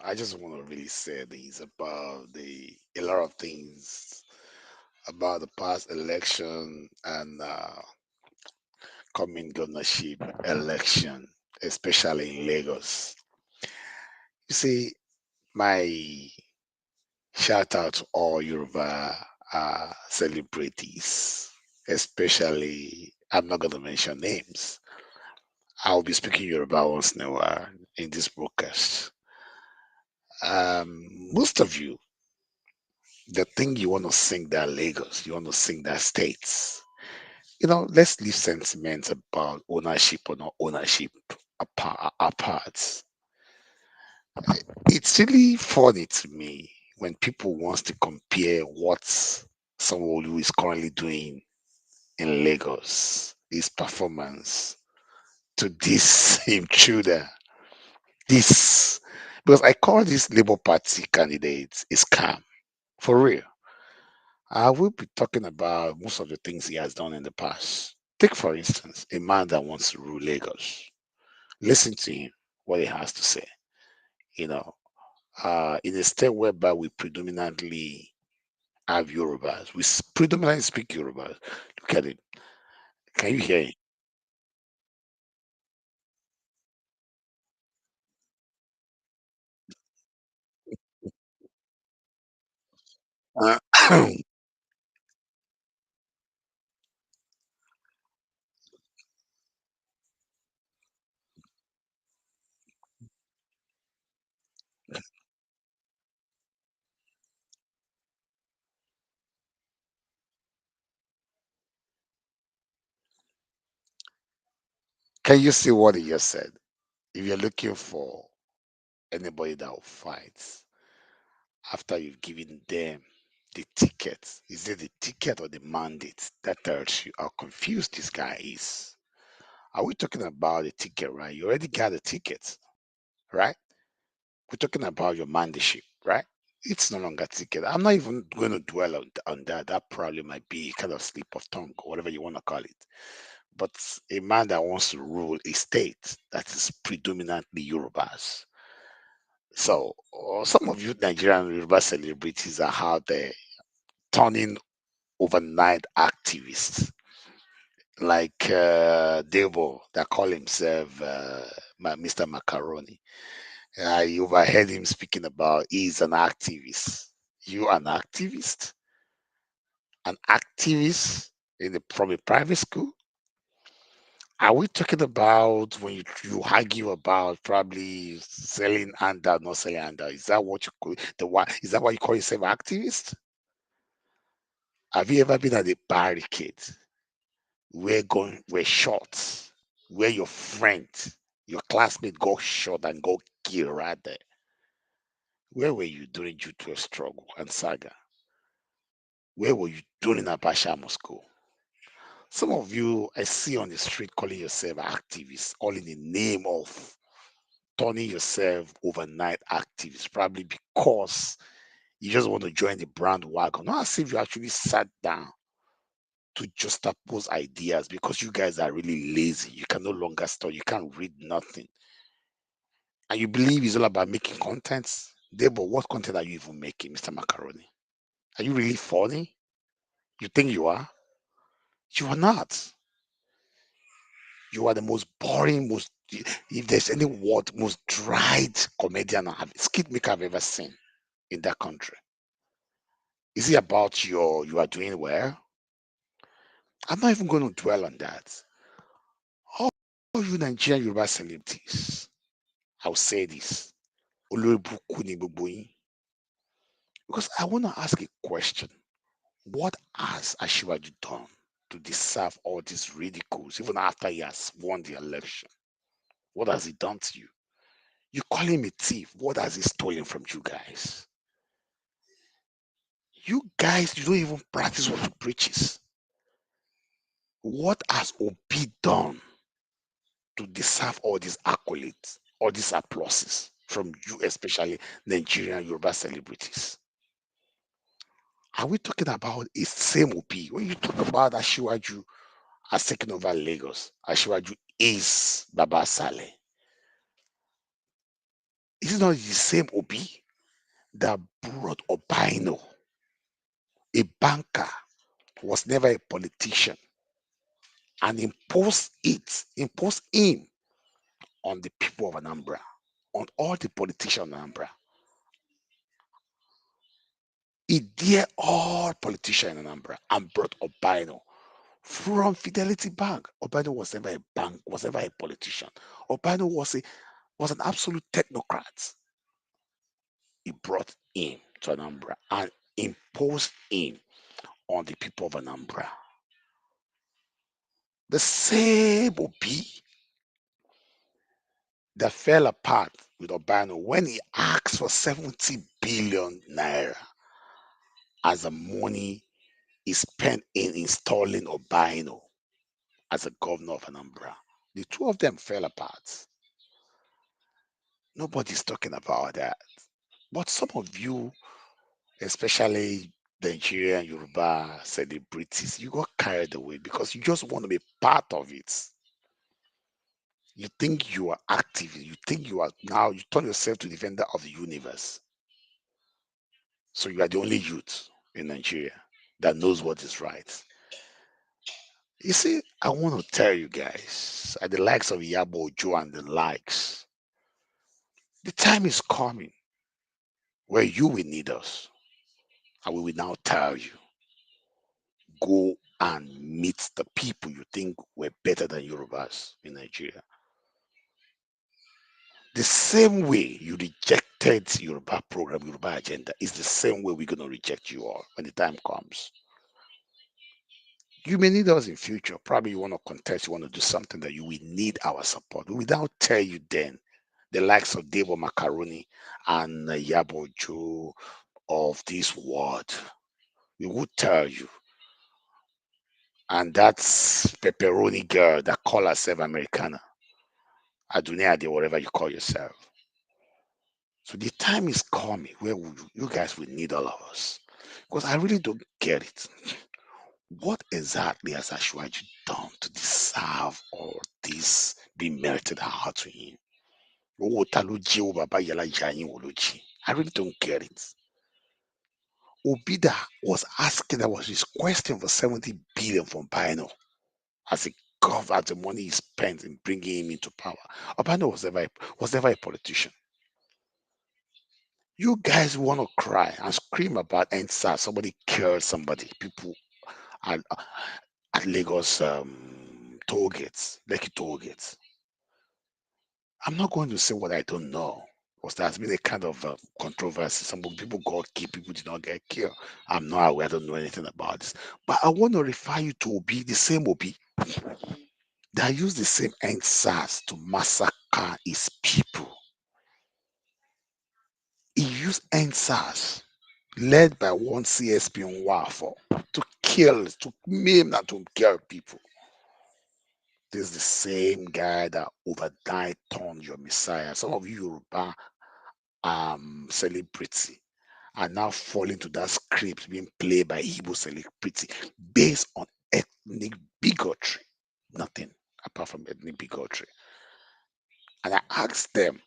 I just want to really say things about the a lot of things about the past election and coming governorship election, especially in Lagos. You see, my shout out to all Yoruba celebrities, especially, I'm not going to mention names. I'll be speaking Yoruba once in a while in this broadcast. Most of you, the thing you want to sing that Lagos, you want to sing that states. Let's leave sentiments about ownership or not ownership apart. It's really funny to me when people wants to compare what someone who is currently doing in Lagos, his performance, to this intruder. This because I call this Labour Party candidate a scam. For real. I will be talking about most of the things he has done in the past. Take, for instance, a man that wants to rule Lagos. Listen to him, what he has to say. You know, in a state whereby we predominantly have Yorubas, predominantly speak Yorubas. Look at it. Can you hear it? Can you see what he just said? If you're looking for anybody that will fight after you've given them the ticket, is it the ticket or the mandate that tells you how confused this guy is? Are we talking about the ticket, right? You already got a ticket, right? We're talking about your mandate, right? It's no longer ticket. I'm not even going to dwell on that. That probably might be kind of slip of tongue or whatever you want to call it. But a man that wants to rule a state that is predominantly Yorubas. So some of you Nigerian Yoruba celebrities are out there turning overnight activists like Debo that call himself Mr. Macaroni. I overheard him speaking about he's an activist. You an activist? An activist from a private school? Are we talking about when you argue about probably selling handout, not selling handout? Is that what you call the why? Is that why you call yourself activist? Have you ever been at a barricade where shot, where your friend, your classmate got shot and got killed right there? Where were you during J12 struggle and saga? Where were you during Abasha Moscow? Some of you I see on the street calling yourself activists, all in the name of turning yourself overnight activists, probably because you just want to join the bandwagon. Not as if you actually sat down to just oppose ideas because you guys are really lazy. You can no longer study, you can't read nothing. And you believe it's all about making content. But what content are you even making, Mr. Macaroni? Are you really funny? You think you are? You are not. You are the most boring, most if there's any word, most dried comedian skit maker I've ever seen in that country. Is it about you are doing well? I'm not even going to dwell on that. All you Nigerian Yoruba celebrities, I'll say this. Olórí burúkú ni gbogbo yín. Because I want to ask a question. What has Asiwaju done to deserve all these ridicules, even after he has won the election? What has he done to you? You call him a thief. What has he stolen from you guys? You guys, you don't even practice what he preaches. What has Obi done to deserve all these accolades, all these applauses from you, especially Nigerian Yoruba celebrities? Are we talking about a same Obi? When you talk about Ashiwaju has taken over Lagos, Ashiwaju is Baba Saleh. Is it not the same Obi that brought Obino, a banker, was never a politician, and imposed him on the people of Anambra, on all the politicians of Anambra? He dared all politicians in Anambra and brought Obino from Fidelity Bank. Obino was never a bank, was never a politician. Obino was an absolute technocrat. He brought him to Anambra and imposed him on the people of Anambra. The same Obi that fell apart with Obano when he asked for 70 billion naira as the money he spent in installing Obano as a governor of Anambra. The two of them fell apart. Nobody's talking about that. But some of you, especially the Nigerian Yoruba celebrities, you got carried away because you just want to be part of it. You think you are active. You think you are now, you turn yourself to the defender of the universe. So you are the only youth in Nigeria that knows what is right. You see, I want to tell you guys, at the likes of Yabo Joe and the likes, the time is coming where you will need us. And we will now tell you, go and meet the people you think were better than Yorubas in Nigeria. The same way you rejected Yoruba program, Yoruba agenda, is the same way we're going to reject you all when the time comes. You may need us in future. Probably you want to contest, you want to do something that you will need our support. We will now tell you then, the likes of Debo Macaroni and Yabo Joe of this world. We will tell you. And that's pepperoni girl that call herself Americana. Adunia, whatever you call yourself. So the time is coming where you guys will need all of us. Because I really don't get it. What exactly has Ashwaju done to deserve all this being melted out to him? Owó ta ló jí owó bàbá ìyá aláìyá yín wo ló jí? I really don't get it. Obida was asking, that was his question for 70 billion from Bino as he covered the money he spent in bringing him into power. Obano was never a politician. You guys want to cry and scream about NSAS. Somebody killed somebody. People at, at Lagos toll gates, Lekki toll gates. I'm not going to say what I don't know, because there's been a kind of controversy. Some people got killed, people did not get killed. I'm not aware, I don't know anything about this. But I want to refer you to Obi, the same Obi that used the same NSAS to massacre his people. He used NSAS led by one CSP in Wafo to kill, to maim, and to kill people. This is the same guy that overnight turned your Messiah. Some of you Yoruba celebrity are now falling to that script being played by Igbo celebrity based on ethnic bigotry. Nothing apart from ethnic bigotry. And I asked them,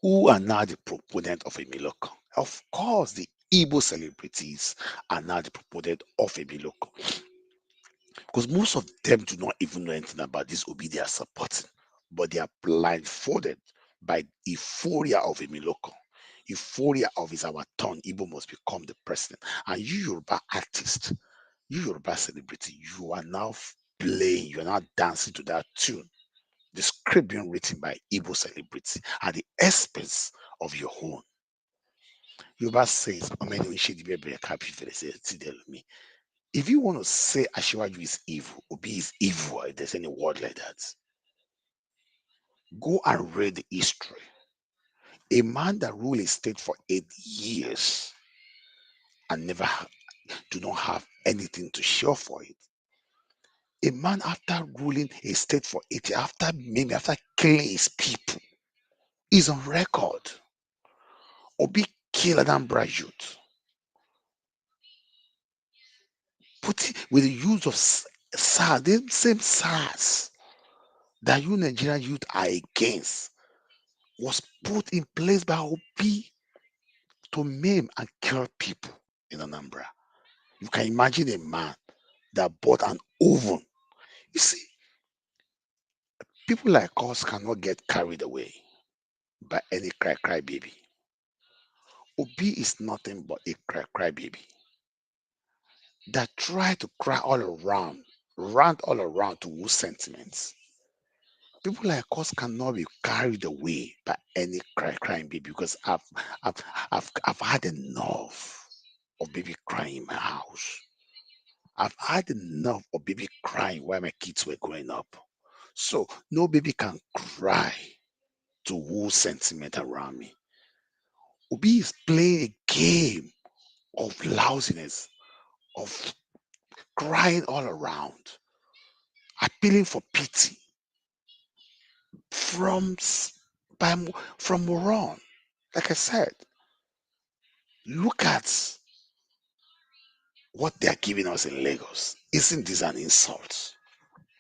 who are now the proponent of a Miloko? Of course, the Igbo celebrities are now the proponent of a Miloko. Because most of them do not even know anything about this Obi they are supporting, but they are blindfolded by euphoria of a Miloko. Euphoria of is our turn, Igbo must become the president. And you Yoruba artist, you Yoruba celebrity, you are now playing, you are now dancing to that tune. The script being written by Igbo celebrity at the expense of your own. Yoruba says, if you want to say Ashiwaju is evil, Obi is evil, if there's any word like that, go and read the history. A man that ruled a state for 8 years and never do not have anything to show for it. A man after ruling a state for 8 years, after killing his people, is on record. Obi killed Anambra youth. Put it with the use of SARS, the same SARS that you Nigerian youth are against. was put in place by Obi to maim and kill people in Anambra. You can imagine a man that bought an oven. You see, people like us cannot get carried away by any cry baby. Obi is nothing but a cry baby that try to cry all around, rant all around to woo sentiments. People like us cannot be carried away by any crying baby because I've I've had enough of baby crying in my house. I've had enough of baby crying while my kids were growing up. So no baby can cry to woo sentiment around me. Obi is playing a game of lousiness, of crying all around, appealing for pity from from Moron. Like I said, look at what they are giving us in Lagos. Isn't this an insult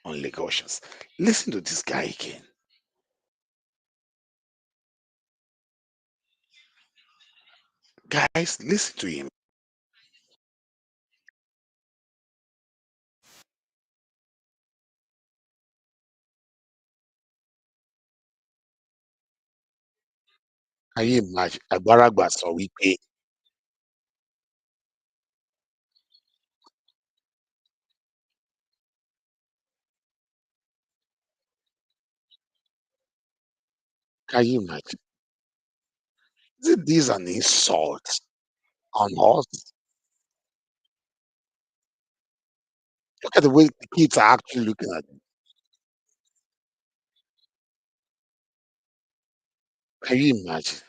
on Lagosians? Listen to this guy again. Guys, listen to him. Can you imagine? Agbaragba sọ wípé, can you imagine? Isn't this an insult on us? Look at the way the kids are actually looking at him. Can you imagine?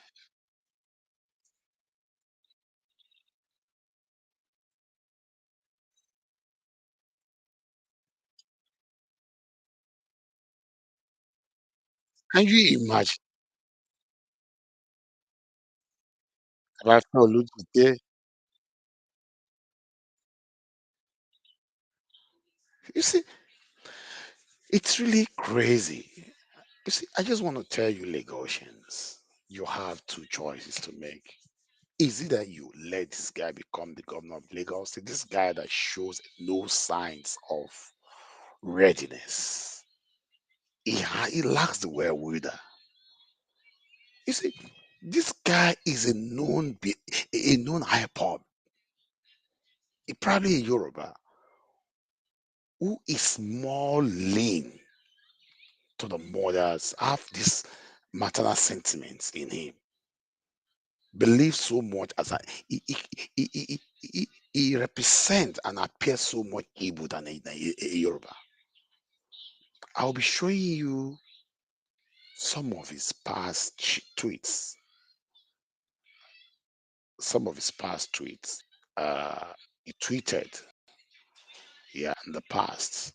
Can you imagine? Rafael Olujide, you see, it's really crazy. You see, I just want to tell you, Lagosians, you have two choices to make. Is it that you let this guy become the governor of Lagos? This guy that shows no signs of readiness. He lacks the wherewithal. You see, this guy is a known hyper, probably a Yoruba, who is more lean to the mothers, have this maternal sentiments in him, believes so much as he represents and appears so much able than a Yoruba. I'll be showing you some of his past tweets. Some of his past tweets. He tweeted, yeah, in the past.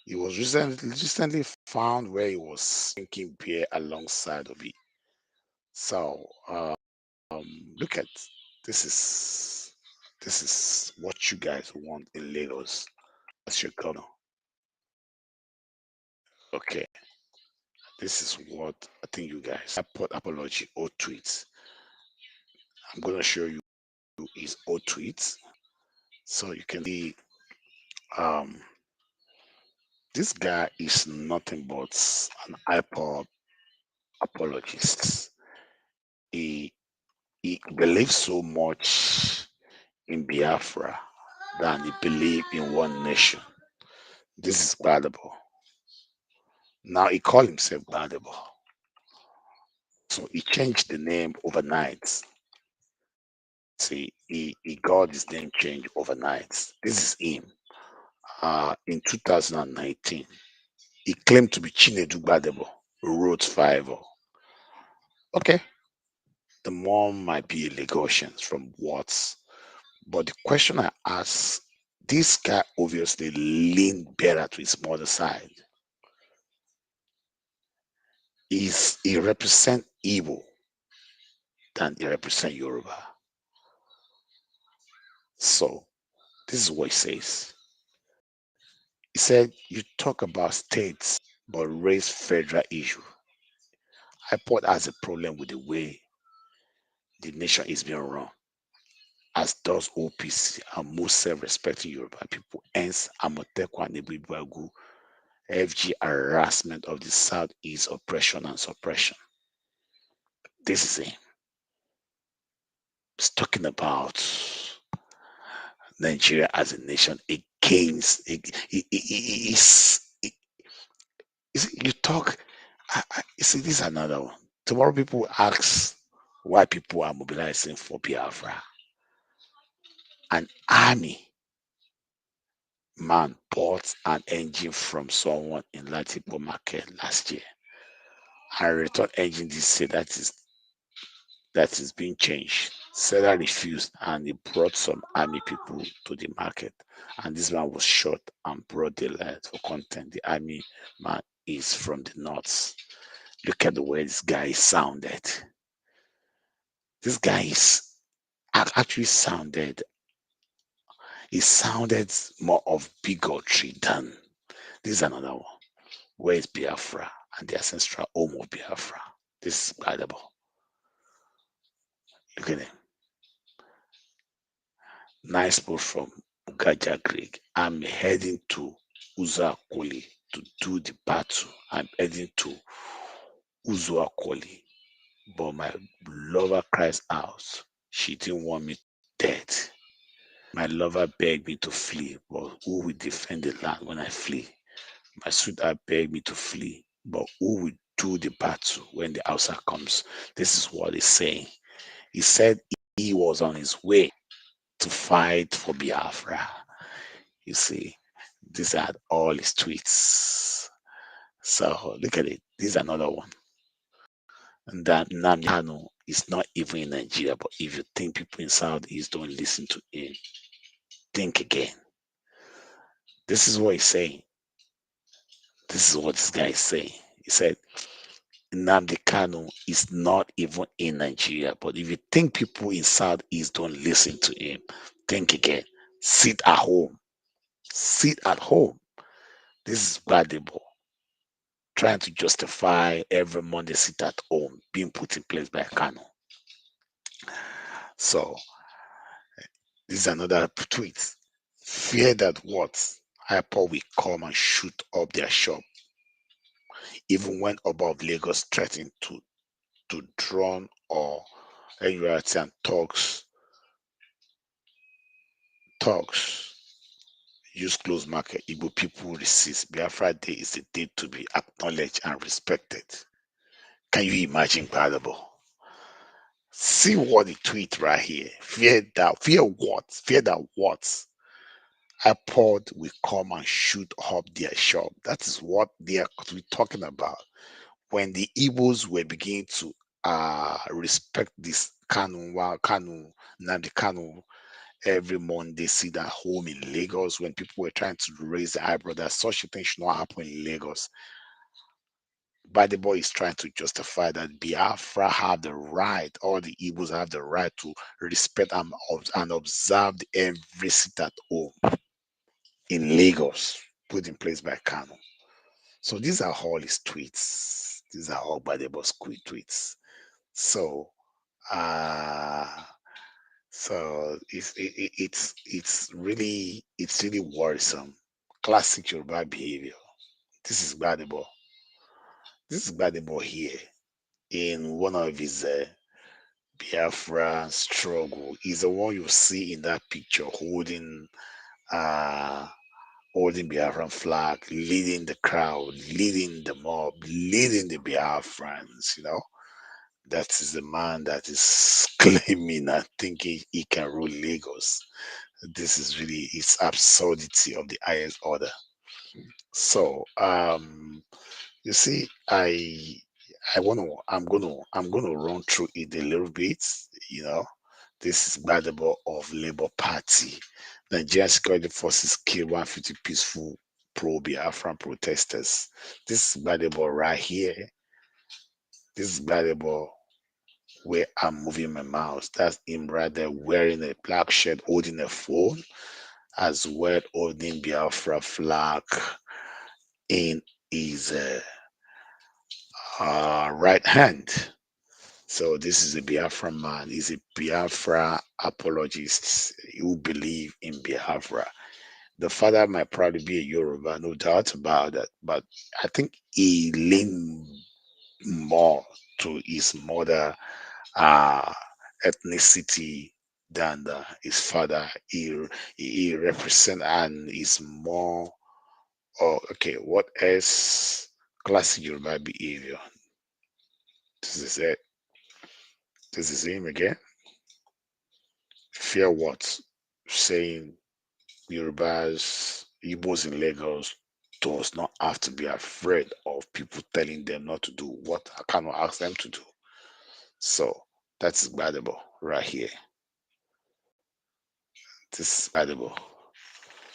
He was recently found where he was drinking beer alongside of it. So look at this is what you guys want in Lagos as your governor. Okay, this is what I think you guys. I put apology or tweets. I'm gonna show you his old tweets so you can see. Um, this guy is nothing but an hyper apologist. He he believes so much in Biafra than he believed in one nation. This is Badabo. Now he called himself Badabo. So he changed the name overnight. See, he got his name changed overnight. This is him. In 2019, he claimed to be Chinedu Badebo, who wrote 5. Okay, the mom might be a Lagosian from Watts. But the question I ask, this guy obviously leaned better to his mother's side. He represent evil than he represent Yoruba. So this is what he says. He said, "You talk about states, but raise federal issue. IPOD has a problem with the way the nation is being run, as does OPC and most self-respecting Yoruba people. Hence, Amotekwa and Ibibwagu, FG harassment of the Southeast oppression and suppression. This is it. It's talking about Nigeria as a nation against you see, you talk. You see, this is another one. Tomorrow, people will ask why people are mobilizing for Biafra. An army man bought an engine from someone in Latipo market last year, and return engine this year that is being changed. Seller refused, and he brought some army people to the market, and this man was shot and brought daylight for content. The army man is from the north. Look at the way this guy sounded. This guy is actually sounded. He sounded more of bigotry than this is another one. Where is Biafra and the ancestral home of Biafra? This is incredible. Look at him. Nice post from Ugaja Creek. I'm heading to Uzuakoli to do the battle. I'm heading to Uzuakoli, but my lover cries out. She didn't want me dead. My lover begged me to flee, but who will defend the land when I flee? My sweetheart begged me to flee, but who will do the battle when the outside comes? This is what he's saying. He said he was on his way to fight for Biafra. You see, these are all his tweets. So look at it. This is another one. And that Namikano is not even in Nigeria, but if you think people in Southeast don't listen to him, think again. This is what he's saying. This is what this guy is saying. He said Nnamdi Kanu is not even in Nigeria. But if you think people in Southeast don't listen to him, think again. Sit at home. Sit at home. This is Gbadebo trying to justify every Monday sit at home being put in place by Kanu. So this is another tweet. Fear that what Hyper will come and shoot up their shop, even when above Lagos threatened to drone or NURT and talks use closed market. Igbo people resist. Biafra Day is a day to be acknowledged and respected. Can you imagine, Bible? See what the tweet right here. Fear what? Fear that what? iPod will come and shoot up their shop. That is what they are talking about. When the Igbos were beginning to respect this Kanu, Nnamdi Kanu, every Monday sit at home in Lagos when people were trying to raise the eyebrow that such a thing should not happen in Lagos. But the boy is trying to justify that Biafra have the right, all the Igbos have the right to respect and observe every sit at home in Lagos put in place by Kano. So these are all his tweets. These are all by the boss tweets. So uh it's really worrisome. Classic Yoruba behavior. This is Gbadebo. This is Gbadebo here in one of his Biafra struggle. He's the one you see in that picture uh holding Biafran flag, leading the crowd, leading the mob, leading the Biafrans, That is the man that is claiming and thinking he can rule Lagos. This is really it's absurdity of the highest order. So you see, I'm gonna run through it a little bit, you know. This is Gbadebo of Labour Party. Nigerian security forces kill 150 peaceful pro-Biafran protesters. This is Gbadebo right here. This is Gbadebo where I'm moving my mouse. That's him right there wearing a black shirt, holding a phone, as well holding Biafra flag in his right hand. So this is a Biafra man. He's a Biafra apologist who believe in Biafra. The father might probably be a Yoruba, no doubt about that. But I think he leaned more to his mother uh, ethnicity than his father. He represent and is more. Oh, okay. What else? Classic Yoruba behavior. This is it. This is him again. Fear what? Saying Yorubas, Igbos in Lagos does not have to be afraid of people telling them not to do what I cannot ask them to do. So that's valuable right here. This is valuable.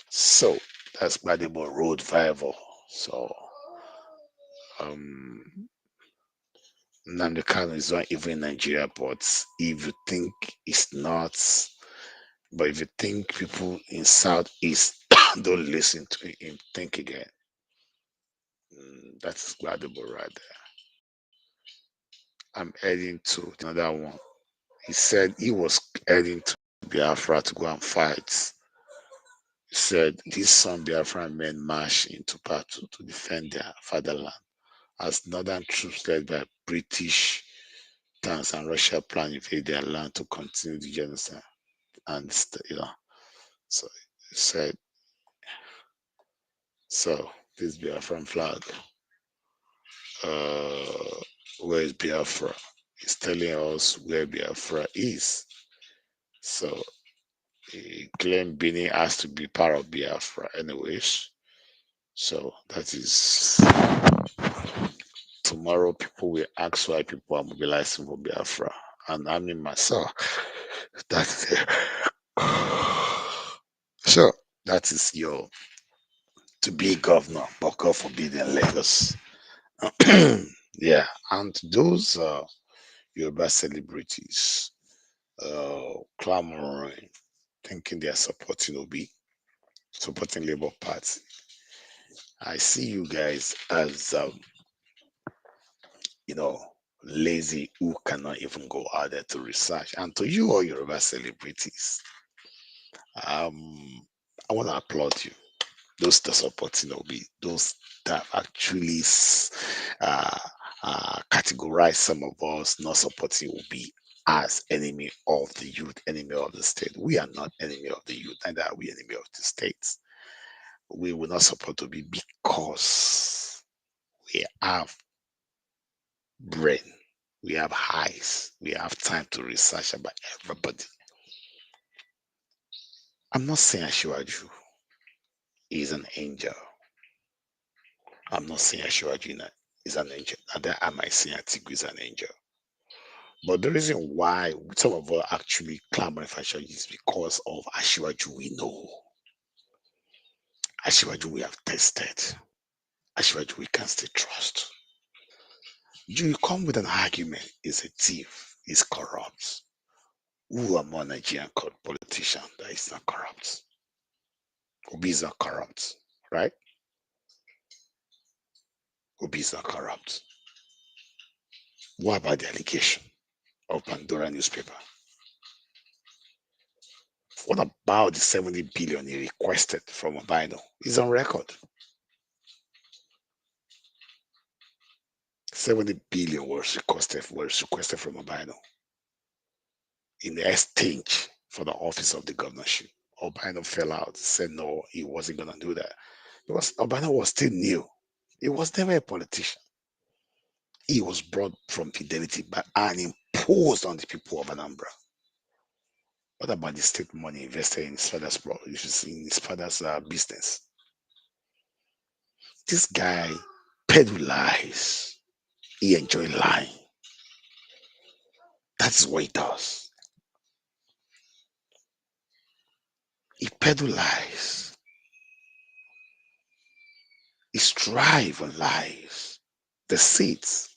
So that's valuable road viable. So um Nnamdi Kanu is not even in Nigeria, but if you think it's not, but if you think people in Southeast don't listen to him, think again. That's valuable right there. I'm heading to another one. He said he was heading to Biafra to go and fight. He said these some Biafran men marched into battle to defend their fatherland as northern troops led by British tanks and Russia plan to invade their land to continue the genocide. And so he said, so this Biafran flag, uh, where is Biafra? He's telling us where Biafra is. So he claimed Benin has to be part of Biafra, anyways. So that is tomorrow. People will ask why people are mobilizing for Biafra, and I mean myself. That's it. So that is your to be governor, but God forbid in Lagos. Yeah, and those Yoruba celebrities clamoring, thinking they are supporting Obi, supporting Labour Party. I see you guys as you know, lazy who cannot even go out there to research. And to you all Yoruba celebrities, um, I want to applaud you. Those that supporting Obi, those that actually uh, categorize some of us not supporting Obi as enemy of the youth, enemy of the state. We are not enemy of the youth, neither are we enemy of the states. We will not support Obi because we have brain, we have eyes, we have time to research about everybody. I'm not saying Ashwaju is an angel. I'm not saying Ashwaju is an angel. Neither am I saying Atiku is an angel. But the reason why some of us actually clamor for Ashwaju is because of Ashwaju we know. Ashwaju we have tested. Ashwaju we can still trust. You come with an argument, is a thief, is corrupt. Who among Nigerian politician that is not corrupt? Obi is not corrupt, right? Obi is not corrupt. What about the allegation of Pandora newspaper? What about the 70 billion he requested from Obino? It's on record. 70 billion was requested from Obino in the exchange for the office of the governorship. Obino fell out, said no, he wasn't gonna do that. Because Obino was still new. He was never a politician. He was brought from Fidelity and imposed on the people of Anambra. What about the state money invested in his father's in his father's business? This guy peddle lies. He enjoy lying. That's what he does. He peddle lies. He strive on lies. Deceits.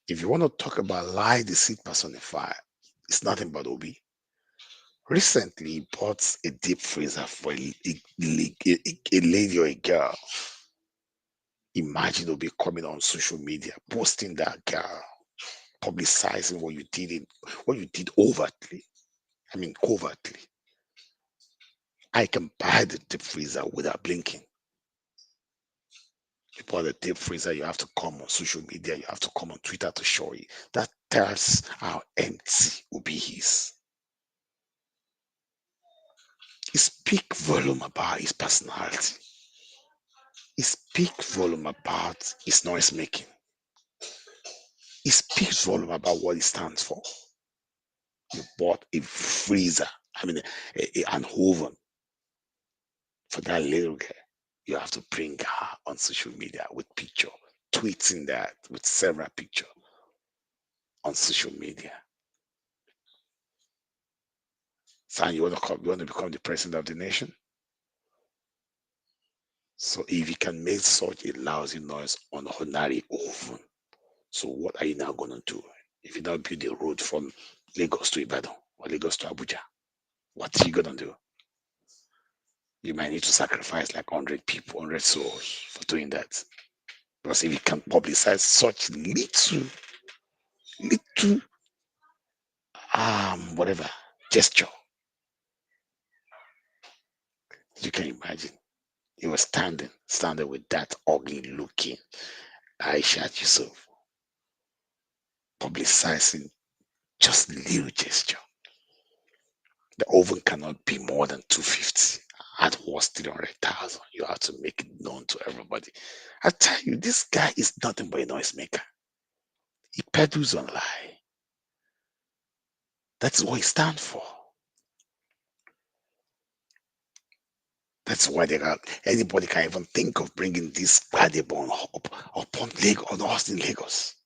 If you want to talk about lie, deceit personified, it's nothing but Obi. Recently, he bought a deep freezer for a lady or a girl. Imagine they'll be coming on social media, posting that girl, publicizing what you did overtly. I mean, covertly. I can buy the deep freezer without blinking. You buy the deep freezer, you have to come on social media, you have to come on Twitter to show it. That tells how empty will be his. He speak volume about his personality. He speak volume about his noise making. He speaks volume about what he stands for. You bought a freezer, I mean, an oven for that little girl. You have to bring her on social media with picture, tweeting that with several picture on social media. So you want to become the president of the nation. So if you can make such a lousy noise on ordinary oven, so what are you now going to do? If you now build a road from Lagos to Ibadan or Lagos to Abuja, what are you going to do? You might need to sacrifice like 100 people, 100 souls for doing that. Because if you can publicize such little, whatever gesture, you can imagine. You were standing with that ugly looking Aisha Yusuf, publicizing just little gesture. The oven cannot be more than 250. At worst, 300,000. You have to make it known to everybody. I tell you, this guy is nothing but a noisemaker. He peddles on lie. That's what he stands for. That's why anybody can even think of bringing this Gbadebo upon Lagos, on us in Lagos.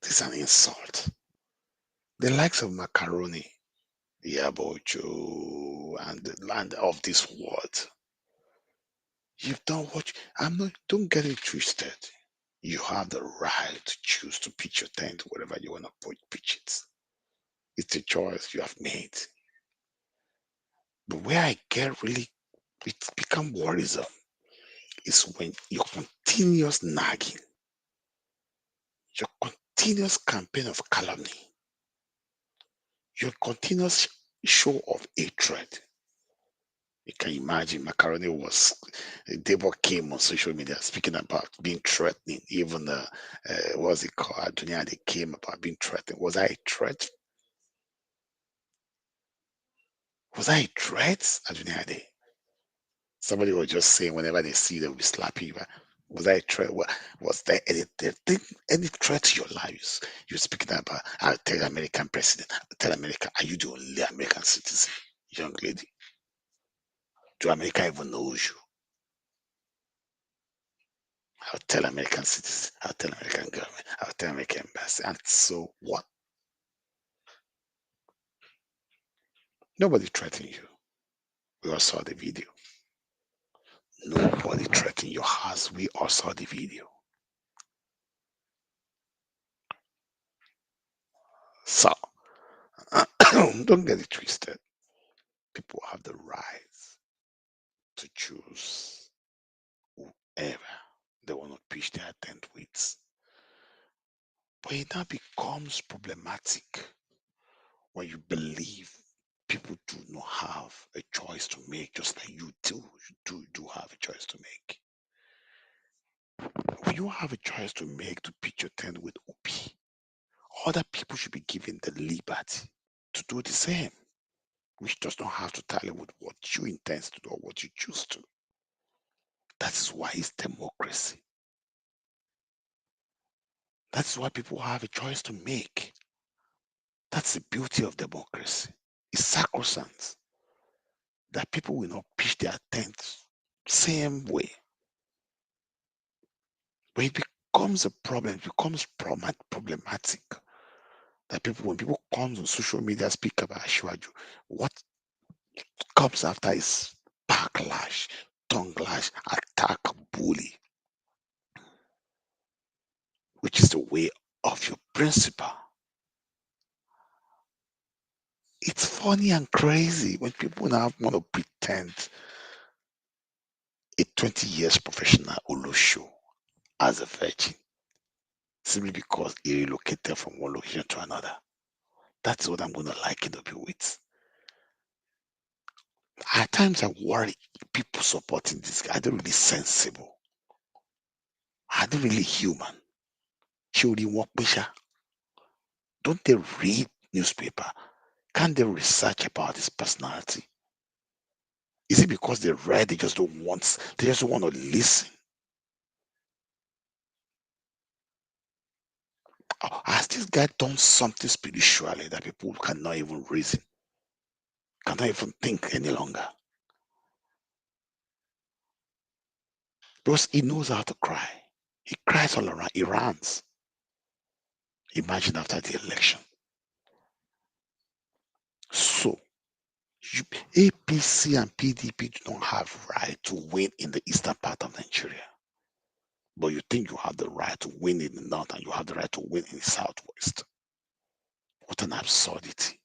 This is an insult. The likes of macaroni, Yabocho, and the land of this world. You've done what I'm not. Don't get it twisted. You have the right to choose to pitch your tent wherever you want to pitch it. It's a choice you have made. But where I get really, it's become worrisome is when your continuous nagging, your continuous campaign of calumny, your continuous show of hatred. You can imagine Macaroni Debo came on social media speaking about being threatening. Even what's it called? Adunia, they came about being threatened. Was I a threat? Was I a threat? Adunia, somebody was just saying whenever they see you, they'll be slapping you. Was I a threat? Was there any threat to your lives? You're speaking about, I'll tell the American president, I'll tell America, are you the only American citizen, young lady? Do America even knows you? I'll tell American citizens, I'll tell American government, I'll tell American embassy. And so what? Nobody threatened you. We all saw the video. Nobody threatened your house. We all saw the video. So don't get it twisted. People have the right to choose whoever they want to pitch their tent with. But it now becomes problematic when you believe people do not have a choice to make, just like you do. You do have a choice to make. When you have a choice to make to pitch your tent with OP, other people should be given the liberty to do the same, which does not have to tally with what you intend to do or what you choose to. That is why it's democracy. That's why people have a choice to make. That's the beauty of democracy. It's sacrosanct that people will not pitch their tents same way. But it becomes a problem, it becomes problematic that when people come on social media speak about Ashwaju, what comes after is backlash, tongue lash, attack, bully, which is the way of your principle. It's funny and crazy when people now want to pretend a 20 years professional Olusho as a virgin simply because he relocated from one location to another. That's what I'm going to liken up with. At times I worry people supporting this guy. Are they really sensible? Are they really human? Should they work Pisha? Don't they read newspaper? Can't they research about his personality? Is it because they read they just don't want to listen? Or has this guy done something spiritually that people cannot even reason, cannot even think any longer? Because he knows how to cry. He cries all around. He runs. Imagine after the election. So you, APC and PDP do not have right to win in the eastern part of Nigeria. But you think you have the right to win in the north and you have the right to win in the southwest. What an absurdity.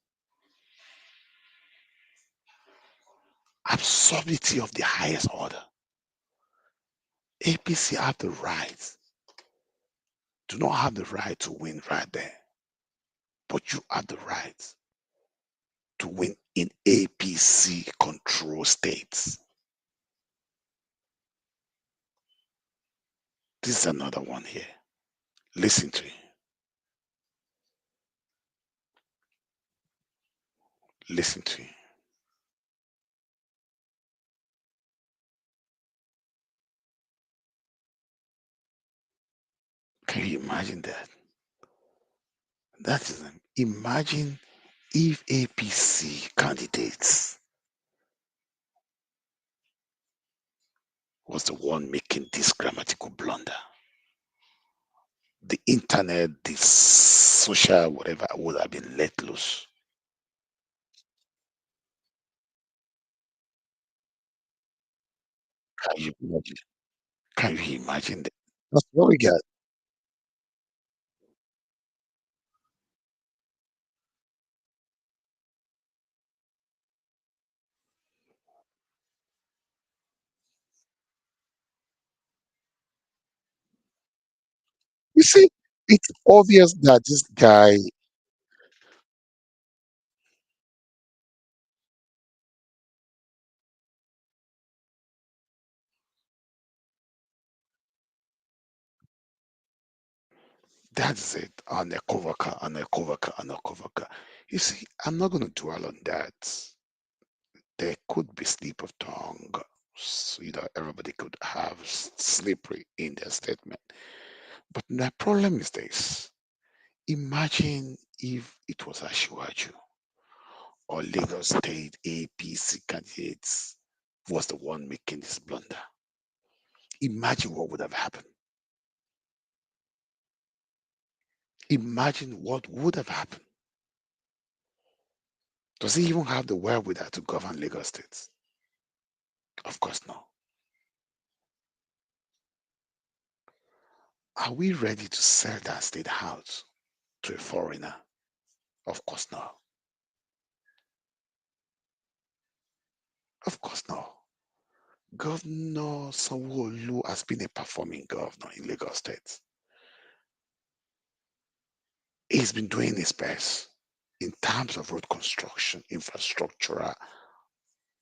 Absurdity of the highest order. APC have the right, do not have the right to win right there. But you have the right to win in APC control states. This is another one here. Listen to it. Listen to it. Can you imagine that? That is imagine if APC candidates was the one making this grammatical blunder. The internet, the social whatever would have been let loose. Can you imagine? Can you imagine that? That's what we got. You see, it's obvious that this guy, that's it. Unequivocal. You see, I'm not going to dwell on that. There could be slip of tongue. Everybody could have slippery in their statement. But the problem is this. Imagine if it was Ashiwaju or Lagos State APC candidates was the one making this blunder. Imagine what would have happened. Imagine what would have happened. Does he even have the wherewithal to govern Lagos State? Of course not. Are we ready to sell that state house to a foreigner? Of course not. Of course not. Governor Sanwo-Olu has been a performing governor in Lagos State. He's been doing his best in terms of road construction, infrastructural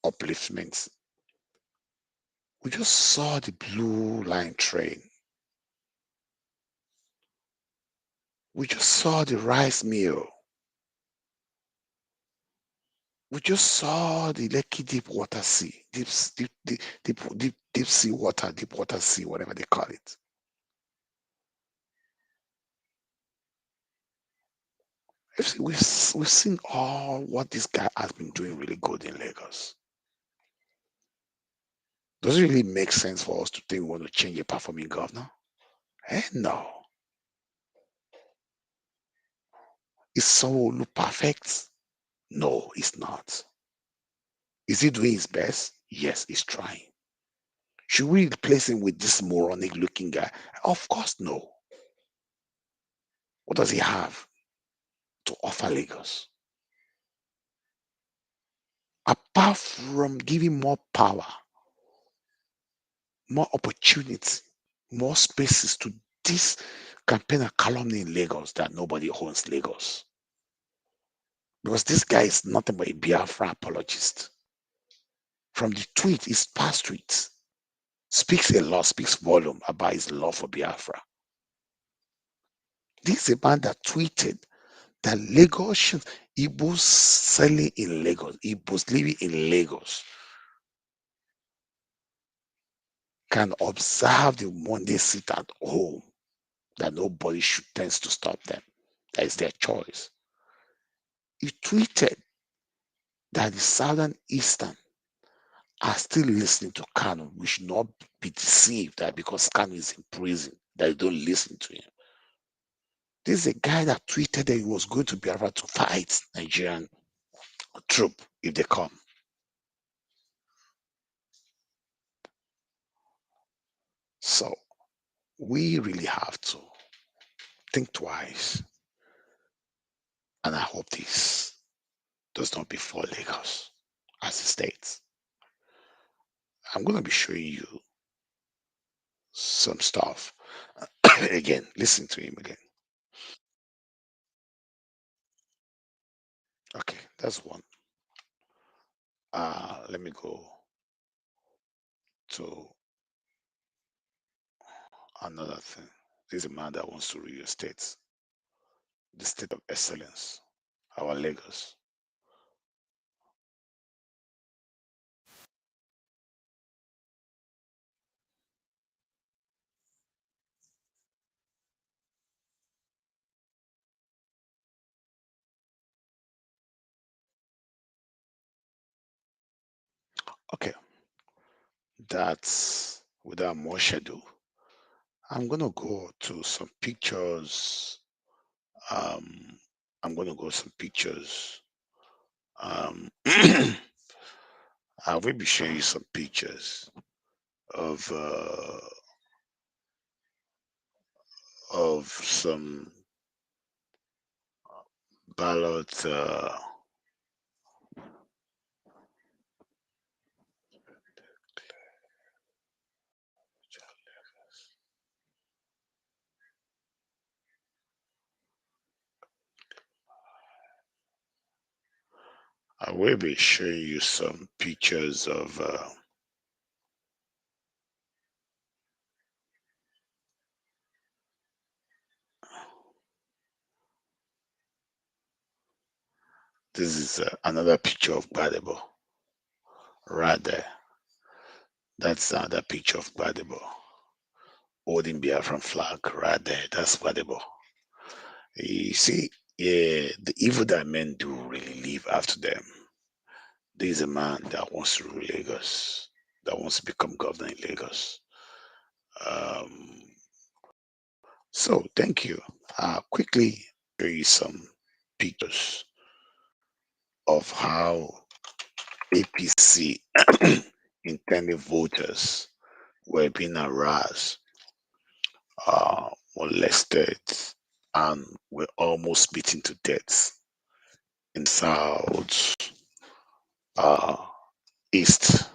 upliftments. We just saw the blue line train. We just saw the rice mill. We just saw the Lekki deep water sea, deep sea water, deep water sea, whatever they call it. We've seen all what this guy has been doing really good in Lagos. Does it really make sense for us to think we want to change a performing governor? No. Is Sanwo-Olu perfect? No, it's not. Is he doing his best? Yes, he's trying. Should we replace him with this moronic looking guy? Of course, no. What does he have to offer Lagos? Apart from giving more power more opportunity, more spaces to this campaign of calumny in Lagos that nobody owns Lagos. Because this guy is nothing but a Biafra apologist. From the tweet, his past tweets, speaks a lot, speaks volume about his love for Biafra. This is a man that tweeted that Lagosians, Igbos selling in Lagos, Igbos living in Lagos can observe the Monday sit at home, that nobody should tend to stop them. That is their choice. He tweeted that the Southern Eastern are still listening to Kanu. We should not be deceived that because Kanu is in prison, that they don't listen to him. This is a guy that tweeted that he was going to Biafra to fight Nigerian troop if they come. So we really have to think twice. And I hope this does not befall Lagos as a state. I'm going to be showing you some stuff. Again, listen to him again. Okay, that's one. Let me go to another thing. This is a man that wants to rule your state, the state of excellence, our Lagos. Okay, that's without more schedule. I'm gonna go to some pictures. Um, I'm gonna go some pictures. I will be showing you some pictures of some ballot. I will be showing you some pictures of. This is another picture of Gbadebo right there. That's another picture of Gbadebo holding Biafran flag right there. That's Gbadebo. You see, yeah, the evil that men do really live after them. There is a man that wants to rule Lagos, that wants to become governor in Lagos. Um, so thank you. Quickly show you some pictures of how APC intended voters were being harassed, molested, and were almost beaten to death in South uh, East.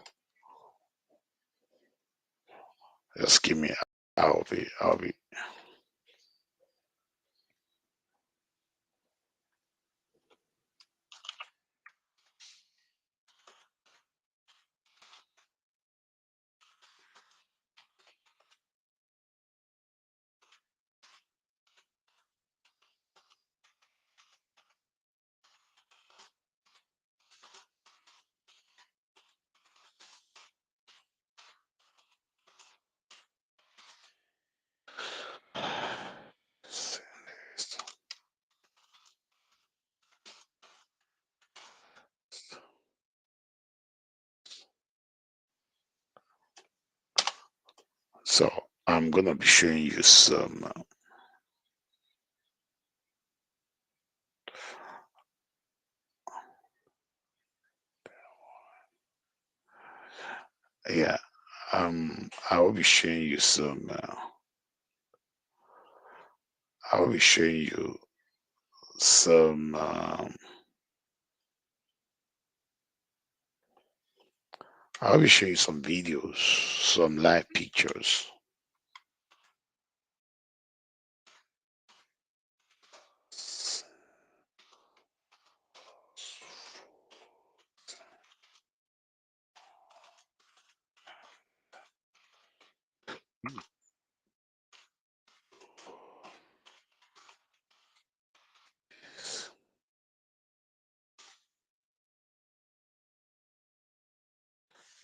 Just give me. I'll be. So I'm gonna be showing you some. Yeah, I will be showing you some. I will be showing you some. I'll be showing you some videos, some live pictures.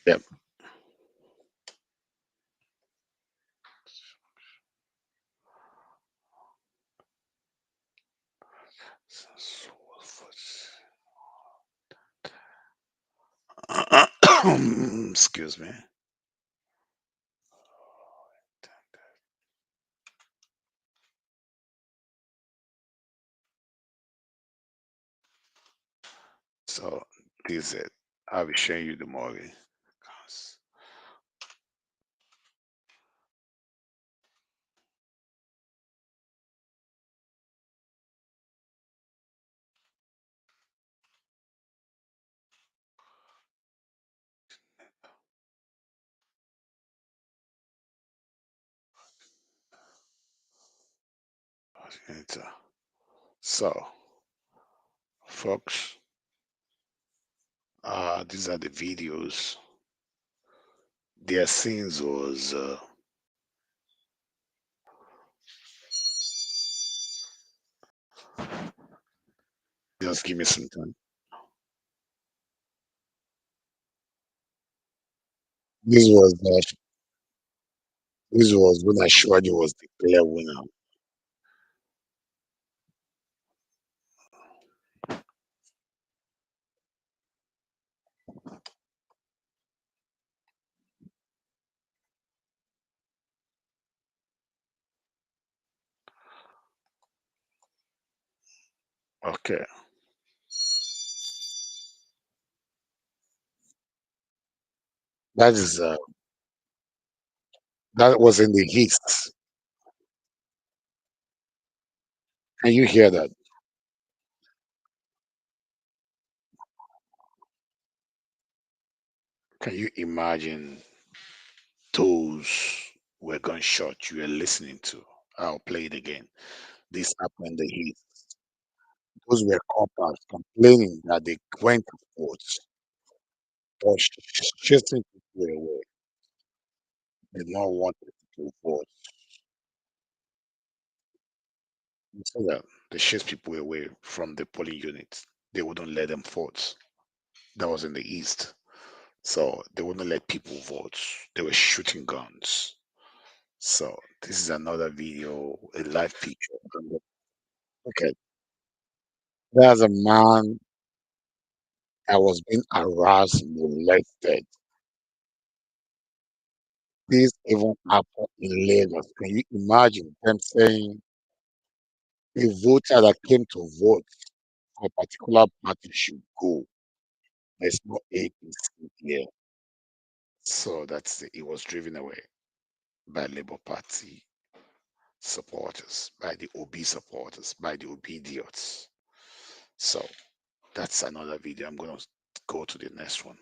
Yep. Excuse me. So this is it. I'll be showing you the movie. So, folks, these are the videos. Their scenes was just give me some time. This was this was when Ashwadi was declared winner. Okay, that is that was in the East. Can you hear that? Can you imagine those were gunshots you were listening to? I'll play it again. This happened in the East. Those were coppers complaining that they went to courts for chasing people away. They did not want people to vote. So that they chased people away from the polling units. They wouldn't let them vote. That was in the East. So they wouldn't let people vote. They were shooting guns. So this is another video, a live picture. Okay, there's a man that was being harassed, molested. This even happened in Lagos. Can you imagine them saying a voter that came to vote for a particular party should go? There's no APC here. So it was driven away by Labour Party supporters, by the OB supporters, by the obediots. So that's another video. I'm going to go to the next one.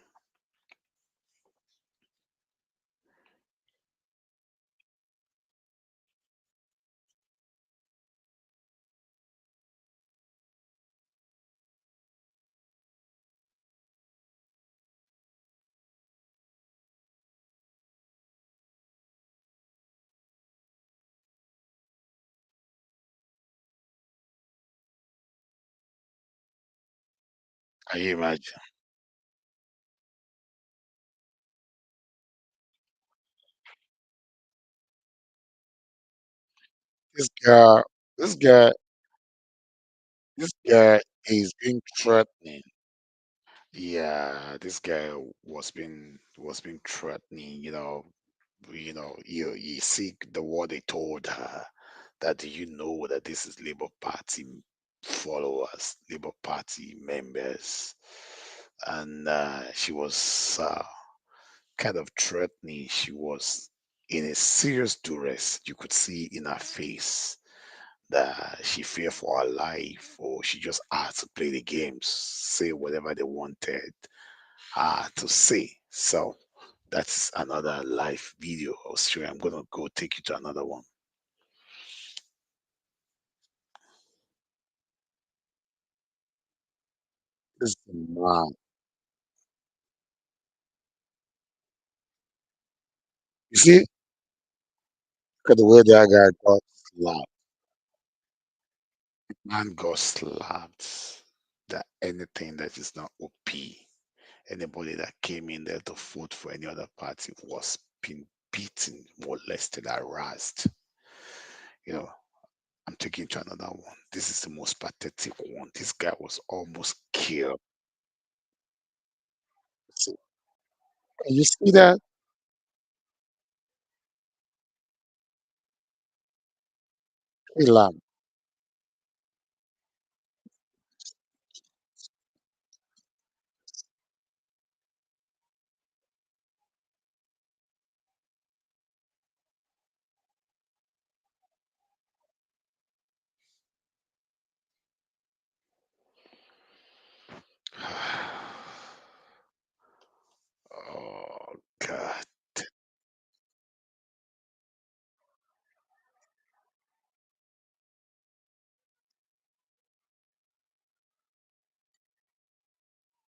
Can you imagine? This guy, this guy, this guy is being threatening. Yeah, this guy was being threatening. You see the word they told her that you know that this is Labour Party followers, Labour Party members, and she was kind of threatening. She was in a serious duress. You could see in her face that she feared for her life, or she just had to play the games, say whatever they wanted to say. So That's another live video or stream. I'm gonna go take you to another one. This is mad. You see, look at the way that guy got slapped. Man got slapped. That anything that is not OP, anybody that came in there to vote for any other party was being beaten, molested, harassed. You know, I'm taking you to another one. This is the most pathetic one. This guy was almost killed. See, can you see that? He laughed.